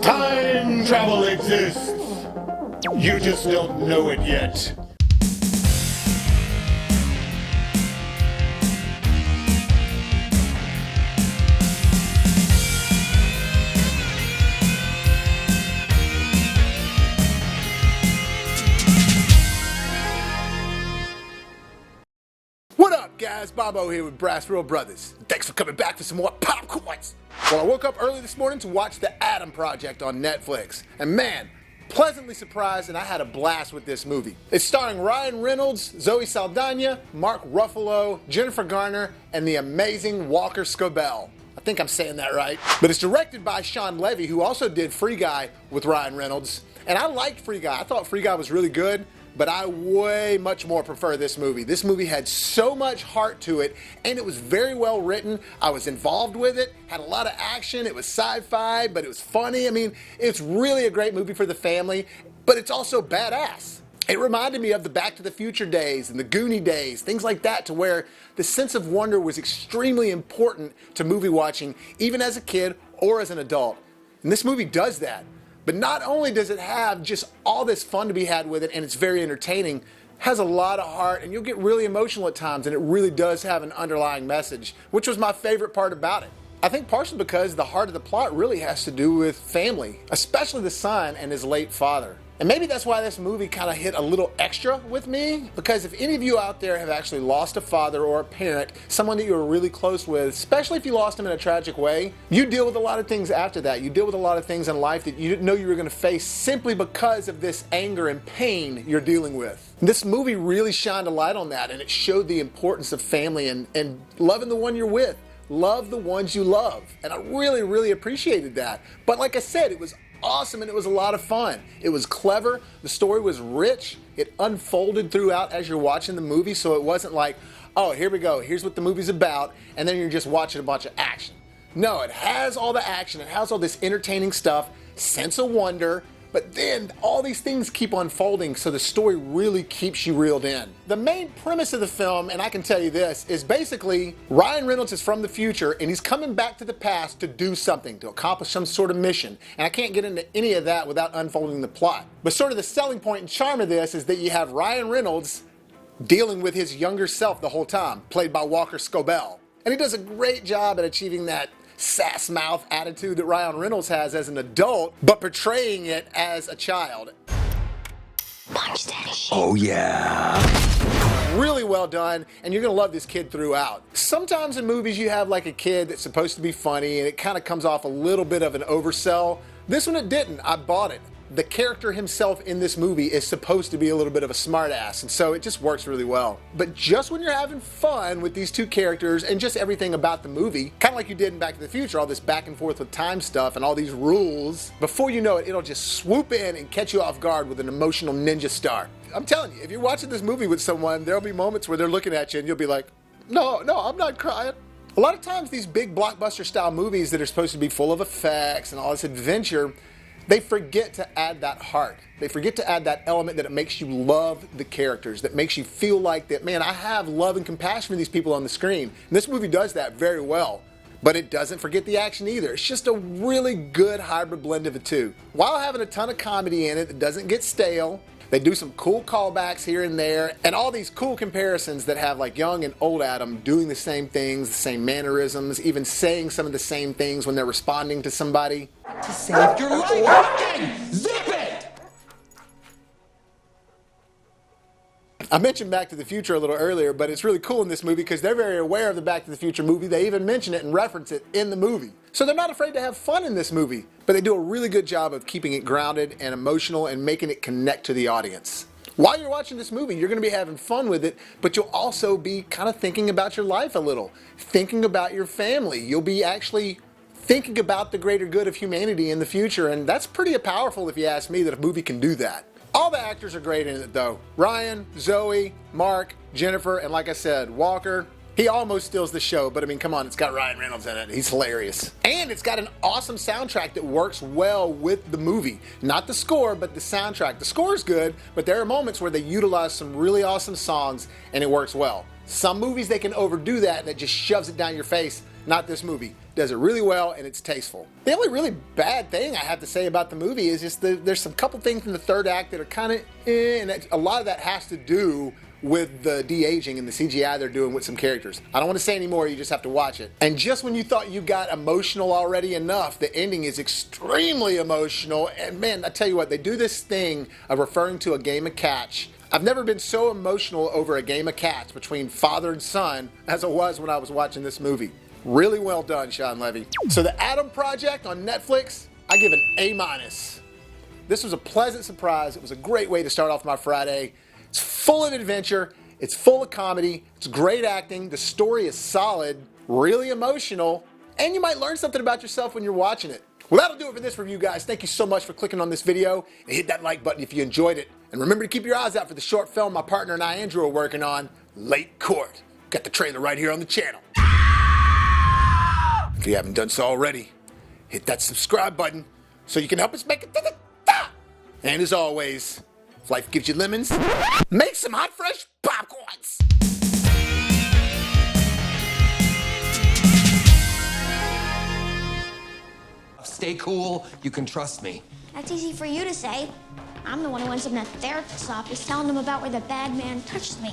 Time travel exists. You just don't know it yet. What up, guys? Bobo here with BrassReel Brothers. Thanks for coming back for some more popcorns. Well, I woke up early this morning to watch The Adam Project on Netflix. And man, pleasantly surprised, and I had a blast with this movie. It's starring Ryan Reynolds, Zoe Saldana, Mark Ruffalo, Jennifer Garner, and the amazing Walker Scobell. I think I'm saying that right. But it's directed by Shawn Levy, who also did Free Guy with Ryan Reynolds. And I liked Free Guy. I thought Free Guy was really good. But I way much more prefer this movie. This movie had so much heart to it, and it was very well written. I was involved with it, had a lot of action. It was sci-fi, but it was funny. I mean, it's really a great movie for the family, but it's also badass. It reminded me of the Back to the Future days and the Goonie days, things like that, to where the sense of wonder was extremely important to movie watching, even as a kid or as an adult. And this movie does that. But not only does it have just all this fun to be had with it, and it's very entertaining, has a lot of heart, and you'll get really emotional at times, and it really does have an underlying message, which was my favorite part about it. I think partially because the heart of the plot really has to do with family, especially the son and his late father. And maybe that's why this movie kind of hit a little extra with me, because if any of you out there have actually lost a father or a parent, someone that you were really close with, especially if you lost them in a tragic way, you deal with a lot of things after that. You deal with a lot of things in life that you didn't know you were going to face simply because of this anger and pain you're dealing with. This movie really shined a light on that, and it showed the importance of family and loving the one you're with. Love the ones you love. And I really, really appreciated that. But like I said, it was awesome and it was a lot of fun. It was clever. The story was rich. It unfolded throughout as you're watching the movie, so it wasn't like, oh, here we go, here's what the movie's about, and then you're just watching a bunch of action. No, it has all the action. It has all this entertaining stuff, sense of wonder, but then all these things keep unfolding, so the story really keeps you reeled in. The main premise of the film, and I can tell you this, is basically Ryan Reynolds is from the future and he's coming back to the past to do something, to accomplish some sort of mission. And I can't get into any of that without unfolding the plot. But sort of the selling point and charm of this is that you have Ryan Reynolds dealing with his younger self the whole time, played by Walker Scobell. And he does a great job at achieving that sass mouth attitude that Ryan Reynolds has as an adult, but portraying it as a child. Punch that shit. Oh yeah. Really well done, and you're gonna love this kid throughout. Sometimes in movies you have like a kid that's supposed to be funny and it kind of comes off a little bit of an oversell. This one it didn't. I bought it. The character himself in this movie is supposed to be a little bit of a smartass, and so it just works really well. But just when you're having fun with these two characters and just everything about the movie, kind of like you did in Back to the Future, all this back and forth with time stuff and all these rules, before you know it, it'll just swoop in and catch you off guard with an emotional ninja star. I'm telling you, if you're watching this movie with someone, there'll be moments where they're looking at you and you'll be like, no, I'm not crying. A lot of times these big blockbuster style movies that are supposed to be full of effects and all this adventure, they forget to add that heart. They forget to add that element that it makes you love the characters, that makes you feel like that, man, I have love and compassion for these people on the screen. And this movie does that very well. But it doesn't forget the action either. It's just a really good hybrid blend of the two. While having a ton of comedy in it, it doesn't get stale. They do some cool callbacks here and there, and all these cool comparisons that have like young and old Adam doing the same things, the same mannerisms, even saying some of the same things when they're responding to somebody. To save your life. Zip it! I mentioned Back to the Future a little earlier, but it's really cool in this movie because they're very aware of the Back to the Future movie. They even mention it and reference it in the movie. So they're not afraid to have fun in this movie, but they do a really good job of keeping it grounded and emotional and making it connect to the audience. While you're watching this movie, you're going to be having fun with it, but you'll also be kind of thinking about your life a little, thinking about your family. You'll be actually thinking about the greater good of humanity in the future, and that's pretty powerful if you ask me, that a movie can do that. All the actors are great in it though. Ryan, Zoe, Mark, Jennifer, and like I said, Walker. He almost steals the show, but I mean, come on, it's got Ryan Reynolds in it. He's hilarious. And it's got an awesome soundtrack that works well with the movie. Not the score, but the soundtrack. The score is good, but there are moments where they utilize some really awesome songs and it works well. Some movies, they can overdo that and it just shoves it down your face. Not this movie. does it really well, and it's tasteful. The only really bad thing I have to say about the movie is just there's some couple things in the third act that are kind of and a lot of that has to do with the de-aging and the CGI they're doing with some characters. I don't want to say any more, you just have to watch it. And just when you thought you got emotional already enough, the ending is extremely emotional, and man, I tell you what, they do this thing of referring to a game of catch. I've never been so emotional over a game of catch between father and son as I was when I was watching this movie. Really well done, Shawn Levy. So the Adam Project on Netflix, I give an A-. This was a pleasant surprise. It was a great way to start off my Friday. It's full of adventure, it's full of comedy, it's great acting, the story is solid, really emotional, and you might learn something about yourself when you're watching it. Well, that'll do it for this review, guys. Thank you so much for clicking on this video, and hit that like button if you enjoyed it. And remember to keep your eyes out for the short film my partner and I, Andrew, are working on, Late Court. Got the trailer right here on the channel. If you haven't done so already, hit that subscribe button so you can help us make it to the top. And as always, if life gives you lemons, make some hot, fresh popcorns. Stay cool. You can trust me. That's easy for you to say. I'm the one who ends up in a therapist's office telling them about where the bad man touched me.